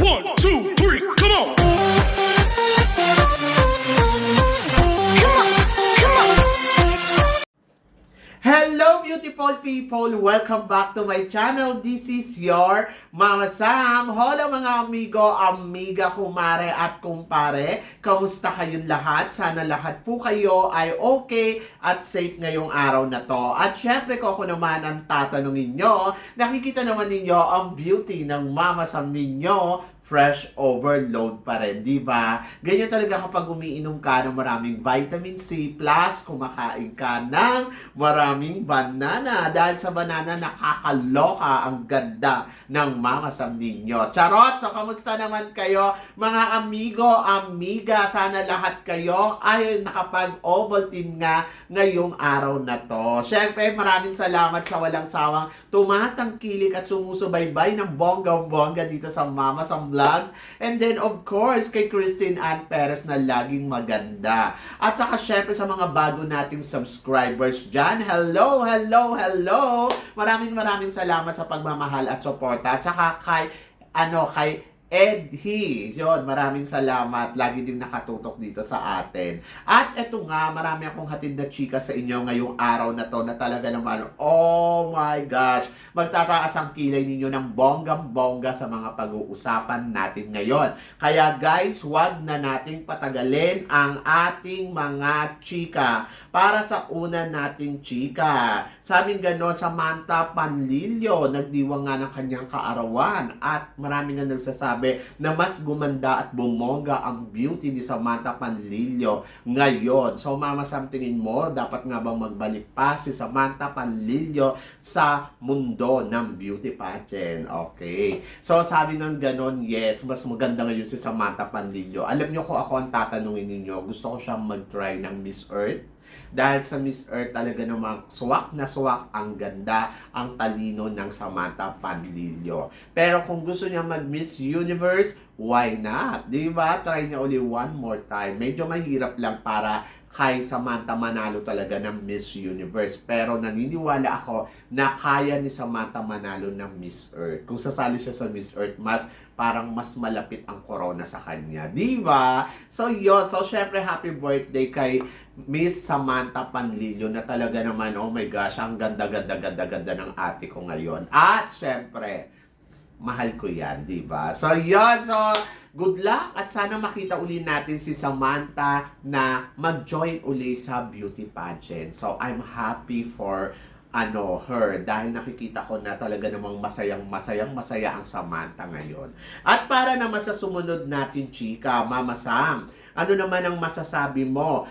1, 2, 3, come on! Hello beautiful people! Welcome back to my channel. This is your Mama Sam. Hola mga amigo, amiga, kumare at kumpare. Kamusta kayong lahat? Sana lahat po kayo ay okay at safe ngayong araw na to. At syempre ko ako naman ang tatanungin nyo. Nakikita naman ninyo ang beauty ng Mama Sam ninyo. Fresh overload pa rin, di ba? Ganyan talaga kapag umiinom ka ng maraming vitamin C plus kumakain ka ng maraming banana. Dahil sa banana, nakakaloka ang ganda ng Mama Sam ninyo. Charot! So, kamusta naman kayo? Mga amigo, amiga, sana lahat kayo ay nakapag-Ovaltine nga ngayong araw na to. Syempre, maraming salamat sa walang sawang tumatangkilik at sumusubaybay ng bonggang-bongga dito sa Mama Sam Vlogs. And then, of course, kay Christine Ann Perez na laging maganda. At saka, syempre, sa mga bago nating subscribers dyan, hello, hello, hello! Maraming salamat sa pagmamahal at suporta. At saka kay Edhi. Yun, maraming salamat. Lagi din nakatutok dito sa atin. At eto nga, marami akong hatid na chika sa inyo ngayong araw na to na talaga naman, oh my gosh, magtataas ang kilay ninyo ng bonggang-bongga sa mga pag-uusapan natin ngayon. Kaya guys, wag na nating patagalin ang ating mga chika para sa una nating chika. Sabing ganon, Samantha Panlilio, nagdiwang nga ng kanyang kaarawan at marami nga nagsasabi na mas gumanda at bumongga ang beauty ni Samantha Panlilio ngayon. So Mama Sam, tingin mo, dapat nga bang magbalik pa si Samantha Panlilio sa mundo ng beauty pageant? Okay. So sabi ng ganon, yes, mas maganda ngayon si Samantha Panlilio. Alam nyo kung ako ang tatanungin ninyo, gusto ko siyang mag-try ng Miss Earth. Dahil sa Miss Earth talaga namang suwak na suwak ang ganda, ang talino ng Samantha Panlilio. Pero kung gusto niya mag-Miss Universe, why not? Diba? Try niya uli one more time. Medyo mahirap lang para kay Samantha manalo talaga ng Miss Universe. Pero naniniwala ako na kaya ni Samantha manalo ng Miss Earth. Kung sasali siya sa Miss Earth, parang mas malapit ang corona sa kanya. Diba? So yun. So syempre happy birthday kay Miss Samantha Panlilio na talaga naman, oh my gosh, ang ganda ng ate ko ngayon. At syempre, mahal ko yan, diba? So yun. So good luck at sana makita uli natin si Samantha na mag-join uli sa beauty pageant. So I'm happy for her dahil nakikita ko na talaga namang masaya ang Samantha ngayon. At para naman sa sumunod natin chika, Mama Sam, ano naman ang masasabi mo?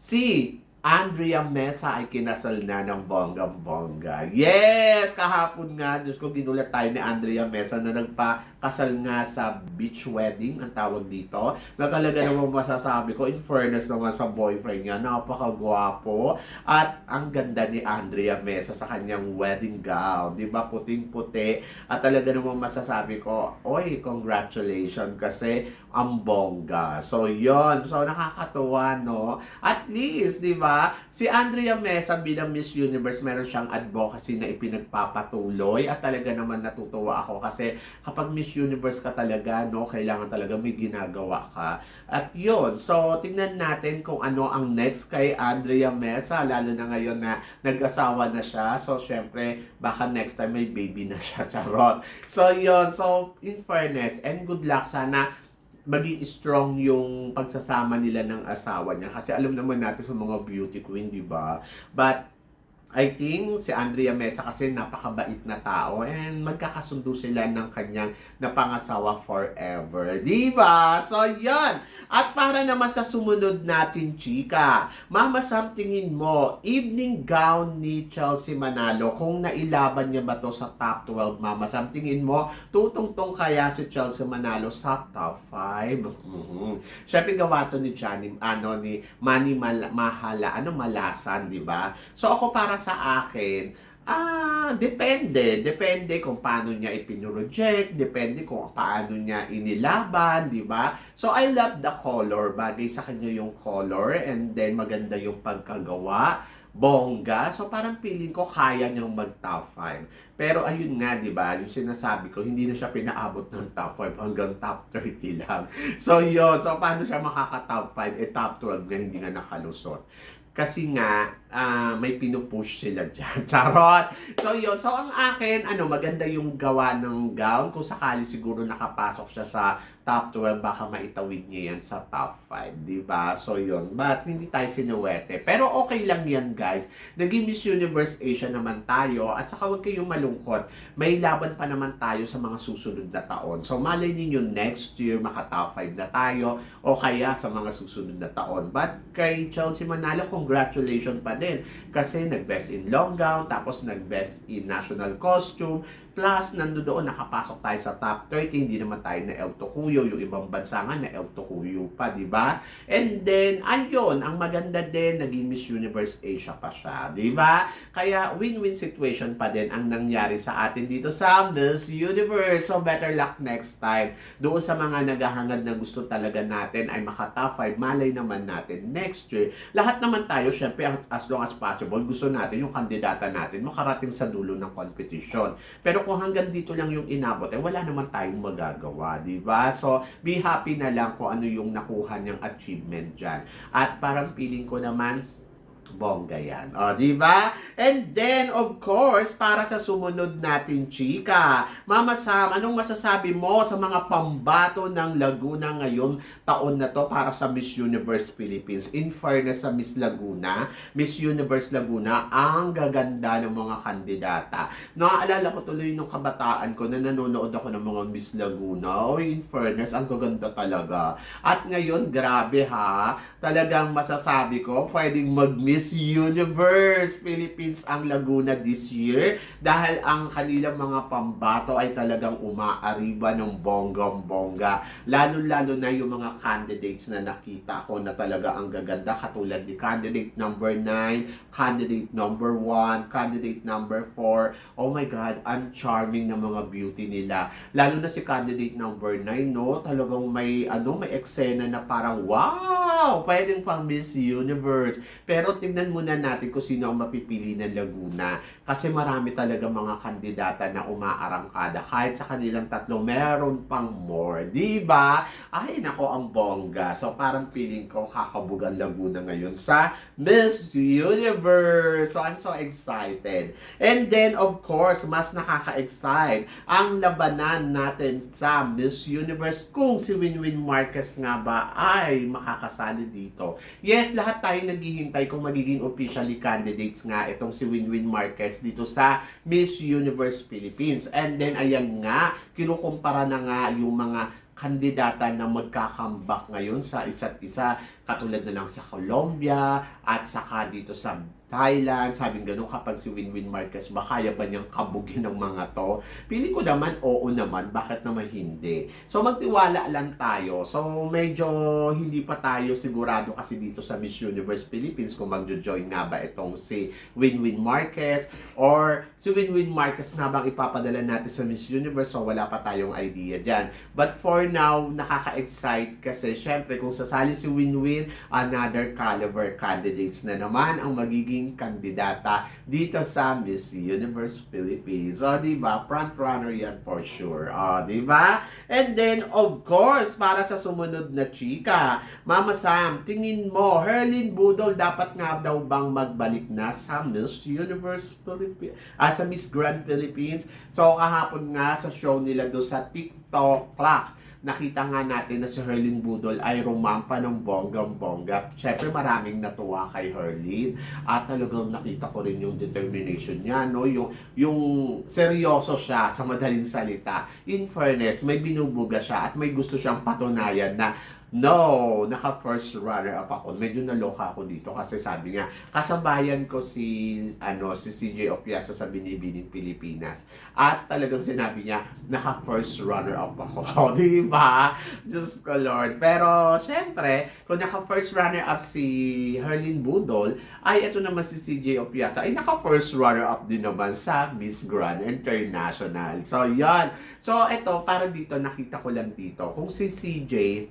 Si Andrea Mesa ay kinasal na ng bonggang-bongga. Yes! Kahapon nga, Diyos ko, ginulat tayo ni Andrea Mesa na nagpakasal nga sa beach wedding, ang tawag dito. Na talaga naman masasabi ko, in fairness naman sa boyfriend niya, napakagwapo. At ang ganda ni Andrea Mesa sa kanyang wedding gown. Diba? Puting-puti. At talaga naman masasabi ko, oy, congratulations kasi ang bongga. So, yon. So, nakakatuwa, no? At least, diba? Si Andrea Mesa bilang Miss Universe, meron siyang advocacy na ipinagpapatuloy at talaga naman natutuwa ako kasi kapag Miss Universe ka talaga, no, kailangan talaga may ginagawa ka. At yun, so tingnan natin kung ano ang next kay Andrea Mesa, lalo na ngayon na nag-asawa na siya. So syempre, baka next time may baby na siya, charot. So yun, so in fairness and good luck, sana maging strong yung pagsasama nila ng asawa niya. Kasi alam naman natin sa mga beauty queen, di ba? But I think si Andrea Mesa kasi napakabait na tao and magkakasundo sila ng kanyang napangasawa forever. Diba? So, yan. At para naman sa sumunod natin, chika, Mama Sam, tingin mo, evening gown ni Chelsea Manalo, kung nailaban niya ba to sa top 12, Mama Sam, tingin mo, tutungtong kaya si Chelsea Manalo sa top 5? Siyempre gawa to ni ni Manny Malasan, diba? So, ako para sa akin, depende kung paano niya ipinuroject, depende kung paano niya inilaban, di ba? So, I love the color. Bagay sa kanya yung color and then maganda yung pagkagawa. bongga. So parang feeling ko kaya niyang mag-top 5. Pero ayun nga, di ba, yung sinasabi ko, hindi na siya pinaabot ng top 5 hanggang top 30 lang. So yun, so paano siya makaka-top 5? Eh top 12 na hindi na nakalusot. Kasi nga, may pinupush sila dyan. Charot! So yun, so ang akin, maganda yung gawa ng gown. Kung sakali siguro nakapasok siya sa top 12, baka maitawid niya yan sa top 5, di ba? So yun, but hindi tayo sinuwerte. Pero okay lang yan, guys. Naging Miss Universe Asia naman tayo, at saka huwag kayong malungkot. May laban pa naman tayo sa mga susunod na taon. So malay ninyo next year, maka-top 5 na tayo, o kaya sa mga susunod na taon. But kay Chelsea Manalo, congratulations pa din. Kasi nag-best in long gown, tapos nag-best in national costume, plus, nandoon nakapasok tayo sa top 30, hindi naman tayo na El Tocuyo, yung ibang bansa nga na El Tocuyo pa, di ba? And then, ayun, ang maganda din, naging Miss Universe Asia pa siya, di ba? Kaya, win-win situation pa din ang nangyari sa atin dito sa Miss Universe. So, better luck next time. Doon sa mga naghahangad na gusto talaga natin ay maka-top 5, malay naman natin next year. Lahat naman tayo, syempre, as long as possible, gusto natin yung kandidata natin makarating sa dulo ng competition. Pero kung hanggang dito lang yung inabot, wala naman tayong magagawa, di ba? So, be happy na lang kung ano yung nakuha niyang achievement dyan. At parang feeling ko naman, bongga yan. O, di ba? And then, of course, para sa sumunod natin, chika, Mama Sam, anong masasabi mo sa mga pambato ng Laguna ngayon taon na to para sa Miss Universe Philippines? In fairness sa Miss Laguna, Miss Universe Laguna, ang gaganda ng mga kandidata. Naaalala ko tuloy nung kabataan ko na nanonood ako ng mga Miss Laguna. In fairness, ang gaganda talaga. At ngayon, grabe ha, talagang masasabi ko, pwedeng mag-Miss Universe Philippines ang Laguna this year dahil ang kanilang mga pambato ay talagang umaariba ng bonggang-bongga. Lalo-lalo na yung mga candidates na nakita ko na talaga ang gaganda, katulad ni candidate number 9, candidate number 1, candidate number 4. Oh my God, ang charming ng mga beauty nila. Lalo na si candidate number 9, no? Talagang may eksena na parang wow! Pwedeng pang Miss Universe. Pero tingnan muna natin kung sino ang mapipili ng Laguna. Kasi marami talaga mga kandidata na umaarangkada. Kahit sa kanilang tatlo, meron pang more. Diba? Ay, nako, ang bongga. So, parang feeling ko kakabugan Laguna ngayon sa Miss Universe. So, I'm so excited. And then, of course, mas nakaka-excite ang labanan natin sa Miss Universe kung si Winwin Marquez nga ba ay makakasali dito. Yes, lahat tayo naghihintay kung magiging officially candidates nga itong si Winwin Marquez dito sa Miss Universe Philippines. And then, ayan nga, kinukumpara na nga yung mga kandidata na magkakambak ngayon sa isa't isa, katulad na lang sa Colombia at saka dito sa Thailand. Sabing ganun, kapag si Winwin Marquez ba, kaya ba niyang kabugin ng mga to? Pili ko naman, oo naman. Bakit naman hindi? So, magtiwala lang tayo. So, medyo hindi pa tayo sigurado kasi dito sa Miss Universe Philippines kung magjo-join nga ba itong si Winwin Marquez or si Winwin Marquez na bang ipapadala natin sa Miss Universe. So, wala pa tayong idea dyan. But for now, nakaka-excite kasi syempre kung sasali si Winwin, another caliber candidates na naman ang magiging kandidata dito sa Miss Universe Philippines. O, diba? Front runner yan for sure. O, diba? And then, of course, para sa sumunod na chika, Mama Sam, tingin mo, Herlyn Budol dapat nga daw bang magbalik na sa Miss Universe Philippines? Sa Miss Grand Philippines? So, kahapon nga sa show nila do sa TikTok Clock, nakita nga natin na si Herlyn Budol ay rumampa ng bonggang-bongga. Siyempre, maraming natuwa kay Herlyn. At talagang nakita ko rin yung determination niya, no? Yung seryoso siya sa madaling salita. In fairness, may binubuga siya at may gusto siyang patunayan na no, naka-first runner-up ako. Medyo naloka ako dito kasi sabi niya, kasabayan ko si CJ Opiasa sa Binibining Pilipinas. At talagang sinabi niya, naka-first runner-up ako. Di ba? Diyos ko Lord. Pero, syempre, kung naka-first runner-up si Herlyn Budol, ay ito naman si CJ Opiasa, ay naka-first runner-up din naman sa Miss Grand International. So, yan. So, ito, para dito, nakita ko lang dito, kung si CJ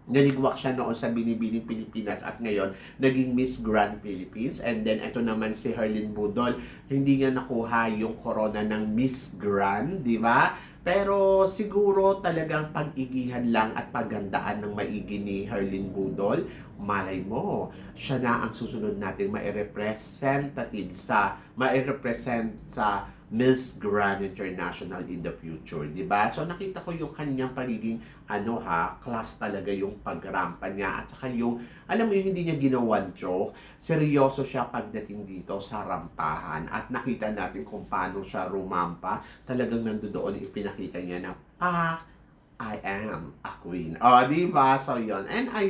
naligwak siya noon sa Binibining Pilipinas at ngayon naging Miss Grand Philippines. And then ito naman si Herlyn Budol, hindi niya nakuha yung corona ng Miss Grand, di ba? Pero siguro talagang pag-igihan lang at paggandaan ng maigi ni Herlyn Budol, malay mo, siya na ang susunod natin mai-represent sa Miss Grand International in the future, di ba? So nakita ko yung kanyang pagiging class talaga yung pagrampa niya at saka yung, alam mo yung hindi niya ginawan joke, seryoso siya pagdating dito sa rampahan at nakita natin kung paano siya rumampa, talagang nandoon ipinakita niya na, I am a queen. Di ba? So yun. And I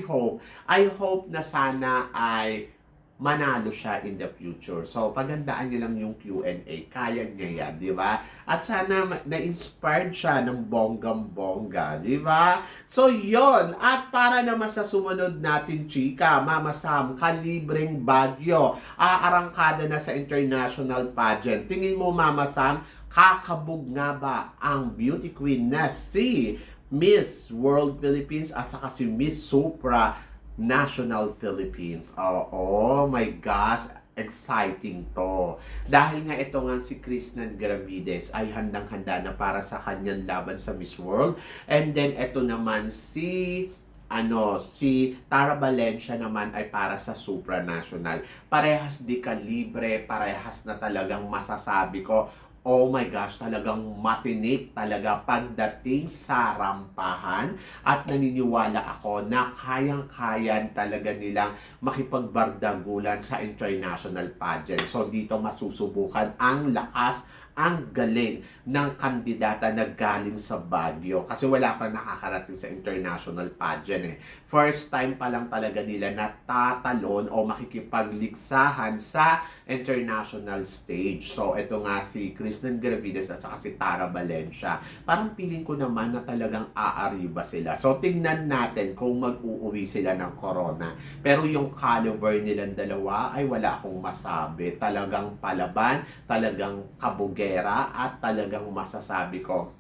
hope na sana ay manalo siya in the future. So, pagandaan niyo lang yung Q&A. Kaya niya yan, di ba? At sana na-inspired siya ng bonggang-bongga, di ba? So, yon. At para naman sa sumunod natin, chika, Mama Sam, kalibreng Baguio, aarangkada na sa international pageant. Tingin mo, Mama Sam, kakabog nga ba ang beauty queen na si Miss World Philippines at saka si Miss Supra National Philippines? Oh my gosh, exciting to. Dahil nga ito nga si Krishnan Gravides ay handang-handa na para sa kanyang laban sa Miss World. And then ito naman si Tara Valencia naman ay para sa supranational. Parehas di kalibre, parehas na talagang masasabi ko, oh my gosh, talagang matinik talaga pagdating sa rampahan at naniniwala ako na kayang-kayan talaga nilang makipagbardagulan sa international pageant. So dito masusubukan ang lakas, ang galing ng kandidata na galing sa Baguio kasi wala pa nakakarating sa international pageant First time pa lang talaga nila natatalon o makikipagliksahan sa international stage. So ito nga si Krishnan Gravides at saka si Tara Valencia. Parang feeling ko naman na talagang aariba sila. So tingnan natin kung mag-uuwi sila ng corona. Pero yung caliber nilang dalawa ay wala akong masabi. Talagang palaban, talagang kabugera at talagang masasabi ko,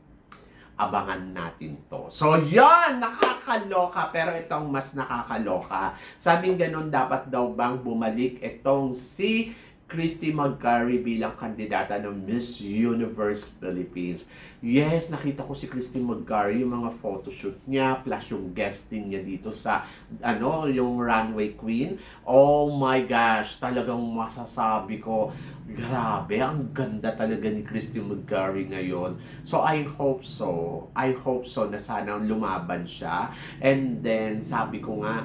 abangan natin to. So, yan! Nakakaloka. Pero itong mas nakakaloka. Sabing ganun, dapat daw bang bumalik itong si Christy McGarry bilang kandidata ng Miss Universe Philippines. Yes, nakita ko si Christy McGarry, yung mga photoshoot niya, plus yung guesting niya dito sa, yung Runway Queen. Oh my gosh, talagang masasabi ko, grabe, ang ganda talaga ni Christy McGarry ngayon. So, I hope so na sana lumaban siya. And then, sabi ko nga,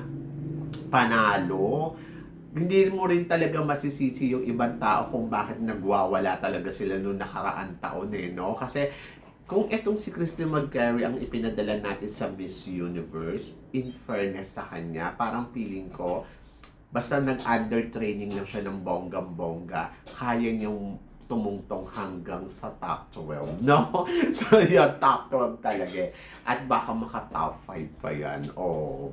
panalo. Hindi mo rin talaga masisisi yung ibang tao kung bakit nagwawala talaga sila noong nakaraan taon no? Kasi kung etong si Christy McGarry ang ipinadala natin sa Miss Universe, in fairness sa kanya, parang feeling ko, basta nag-under training lang siya ng bonggang-bongga, kaya niyang tumungtong hanggang sa top 12, no? So, yun, top 12 talaga At baka maka-top 5 pa yan.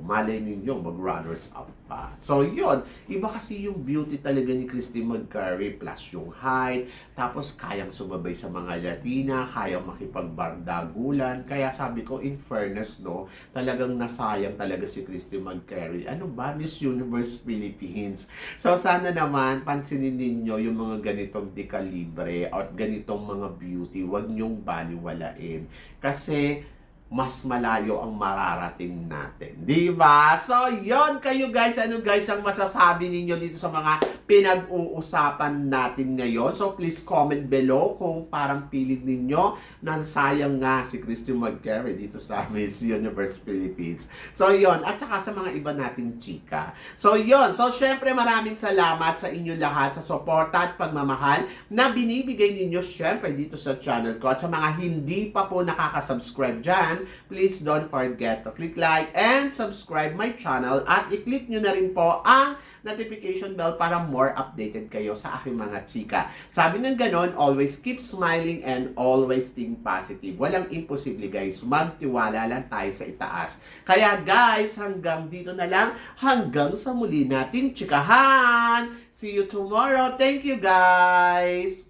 Malay ninyo, mag-runners up pa. So, yun. Iba kasi yung beauty talaga ni Christy McGarry plus yung height. Tapos, kayang sumabay sa mga Latina, kayang makipagbardagulan. Kaya sabi ko, in fairness, no, talagang nasayang talaga si Christy McGarry. Ano ba? Miss Universe Philippines. So, sana naman, pansinin ninyo yung mga ganitong dekalibre at ganitong mga beauty, wag niyong baliwalain. Kasi, mas malayo ang mararating natin. Di ba? So, yon kayo guys. Ano guys ang masasabi ninyo dito sa mga pinag-uusapan natin ngayon? So, please comment below kung parang piling ninyo na sayang nga si Christy McGarry dito sa Miss Universe Philippines. So, yon. At saka sa mga iba nating chika. So, yon. So, syempre maraming salamat sa inyo lahat sa suporta at pagmamahal na binibigay ninyo syempre dito sa channel ko. At sa mga hindi pa po nakaka-subscribe dyan, please don't forget to click like and subscribe my channel at i-click nyo na rin po ang notification bell para more updated kayo sa aking mga chika. Sabi ng ganon, always keep smiling and always think positive. Walang imposible guys, magtiwala lang tayo sa itaas. Kaya guys, hanggang dito na lang, hanggang sa muli nating chikahan. See you tomorrow. Thank you guys!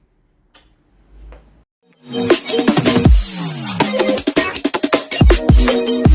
Thank you.